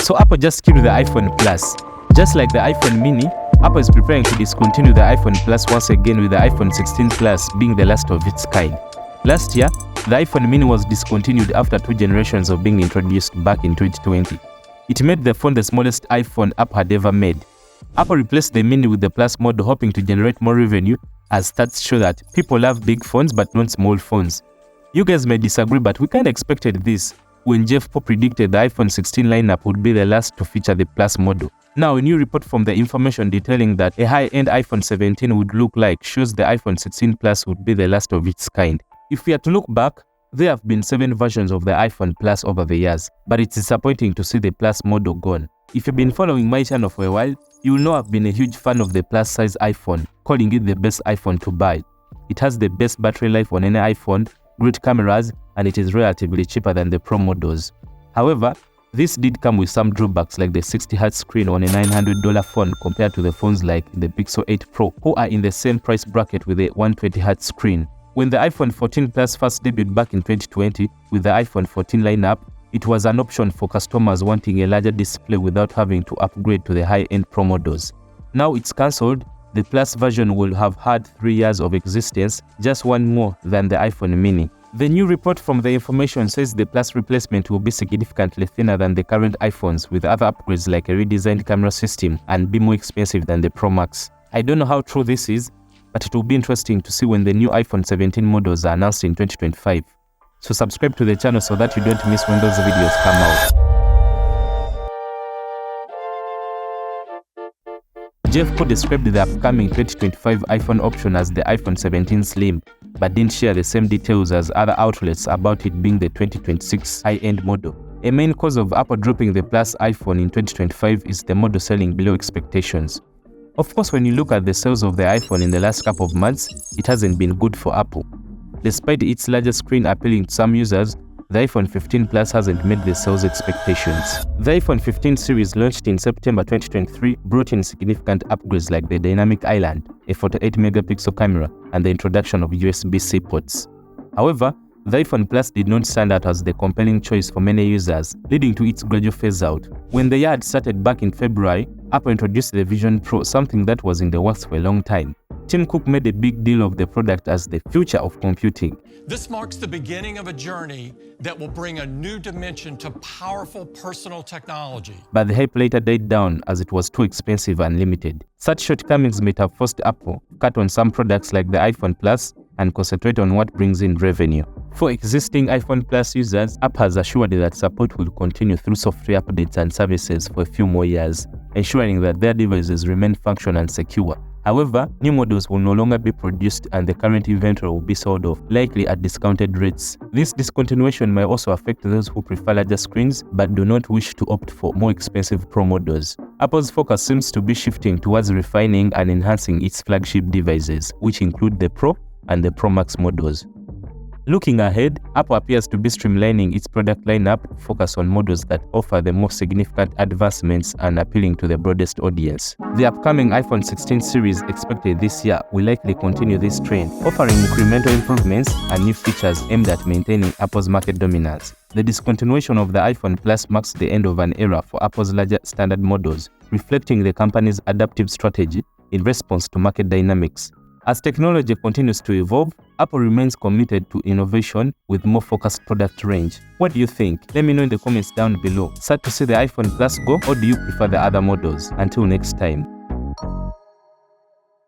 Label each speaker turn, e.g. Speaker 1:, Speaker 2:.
Speaker 1: So Apple just killed the iPhone Plus. Just like the iPhone mini, Apple is preparing to discontinue the iPhone Plus once again, with the iPhone 16 Plus being the last of its kind. Last year, the iPhone mini was discontinued after 2 generations of being introduced back in 2020. It made the phone the smallest iPhone Apple had ever made. Apple replaced the mini with the Plus model, hoping to generate more revenue, as stats show that people love big phones but not small phones. You guys may disagree, but we kind of expected this when Jeff Pope predicted the iPhone 16 lineup would be the last to feature the Plus model. Now, a new report from the information detailing that a high-end iPhone 17 would look like shows the iPhone 16 Plus would be the last of its kind. If we are to look back, there have been 7 versions of the iPhone Plus over the years, but it's disappointing to see the Plus model gone. If you've been following my channel for a while, you will know I've been a huge fan of the Plus size iPhone, calling it the best iPhone to buy. It has the best battery life on any iPhone, great cameras, and it is relatively cheaper than the Pro models. However, this did come with some drawbacks, like the 60Hz screen on a $900 phone compared to the phones like the Pixel 8 Pro, who are in the same price bracket with a 120Hz screen. When the iPhone 14 Plus first debuted back in 2020 with the iPhone 14 lineup, it was an option for customers wanting a larger display without having to upgrade to the high-end Pro models. Now it's cancelled. The Plus version will have had 3 years of existence, just one more than the iPhone mini. The new report from the information says the Plus replacement will be significantly thinner than the current iPhones, with other upgrades like a redesigned camera system, and be more expensive than the Pro Max. I don't know how true this is, but it will be interesting to see when the new iPhone 17 models are announced in 2025. So subscribe to the channel so that you don't miss when those videos come out. Jeff Pope described the upcoming 2025 iPhone option as the iPhone 17 Slim, but didn't share the same details as other outlets about it being the 2026 high-end model. A main cause of Apple dropping the Plus iPhone in 2025 is the model selling below expectations. Of course, when you look at the sales of the iPhone in the last couple of months, it hasn't been good for Apple. Despite its larger screen appealing to some users, the iPhone 15 Plus hasn't met the sales expectations. The iPhone 15 series, launched in September 2023, brought in significant upgrades like the dynamic island, a 48-megapixel camera, and the introduction of USB-C ports. However, the iPhone Plus did not stand out as the compelling choice for many users, leading to its gradual phase-out. When the year had started back in February, Apple introduced the Vision Pro, something that was in the works for a long time. Tim Cook made a big deal of the product as the future of computing.
Speaker 2: This marks the beginning of a journey that will bring a new dimension to powerful personal technology.
Speaker 1: But the hype later died down as it was too expensive and limited. Such shortcomings may have forced Apple to cut on some products like the iPhone Plus and concentrate on what brings in revenue. For existing iPhone Plus users, Apple has assured that support will continue through software updates and services for a few more years, ensuring that their devices remain functional and secure. However, new models will no longer be produced and the current inventory will be sold off, likely at discounted rates. This discontinuation may also affect those who prefer larger screens but do not wish to opt for more expensive Pro models. Apple's focus seems to be shifting towards refining and enhancing its flagship devices, which include the Pro and the Pro Max models. Looking ahead, Apple appears to be streamlining its product lineup to focus on models that offer the most significant advancements and appealing to the broadest audience. The upcoming iPhone 16 series, expected this year, will likely continue this trend, offering incremental improvements and new features aimed at maintaining Apple's market dominance. The discontinuation of the iPhone Plus marks the end of an era for Apple's larger standard models, reflecting the company's adaptive strategy in response to market dynamics. As technology continues to evolve, Apple remains committed to innovation with more focused product range. What do you think? Let me know in the comments down below. Sad to see the iPhone Plus go, or do you prefer the other models? Until next time.